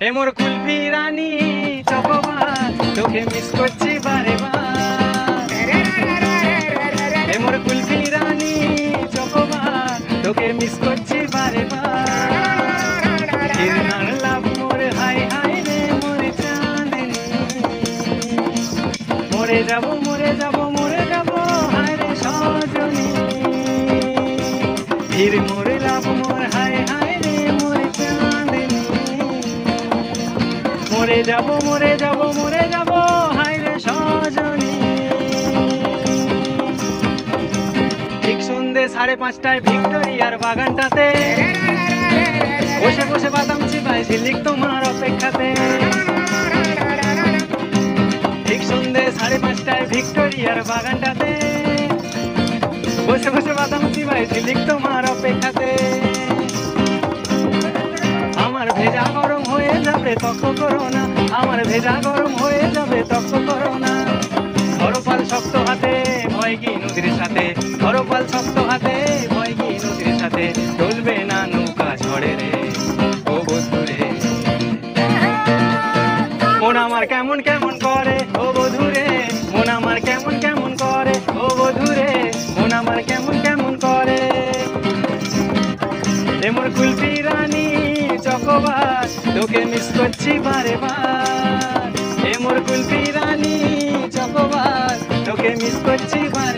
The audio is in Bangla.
এ মোর কুলফি রানী চকোবার তোকে মিস করছি বারে বার। এ মোর কুলফি রানী চকোবার তোকে মিস করছি বারে বার। কিরনার লাভ মোর হাই হাই রে মোর চাঁদনি, মরে যাব মরে যাব মরে যাব হায় রে সজনী। ফির মোরে লাভ মোর হায় হায় রে মোর চাঁদনি, মরে যাব মরে যাব মরে যাব হায় রে সজনী। ঠিক সন্ধ্যে 5:30টায় ভিক্টোরিয়ার বাগানটাতে বসে বসে বাদাম চিবাই ঝিলিক তোমার অপেক্ষাতে। ঠিক সন্ধ্যে 5:30টায় ভিক্টোরিয়ার বাগানটাতে বসে বসে বাদাম চিবাই ঝিলিক তোমার অপেক্ষাতে। আমার ভেজা গরম হয়ে যাবে তক্ক করো না, আমার ভেজা গরম হয়ে যাবে তক্ক করো না। ধরপাল শক্ত হাতে ভয় কি নদীর সাথে, ধরপাল শক্ত হাতে ভয় কি নদীর সাথে। চলবে না নৌকা ঝড়ে রে ও বধুরে, মন আমার কেমন কেমন করে ও বধুরে, মন আমার কেমন কেমন করে ও বধুরে, মন আমার কেমন কেমন করে। এ মোর কুলফি রানী চকোবার তোকে মিস করছি বারে বার। এ মোর কুলফি রানী চকোবার তোকে মিস করছি বারে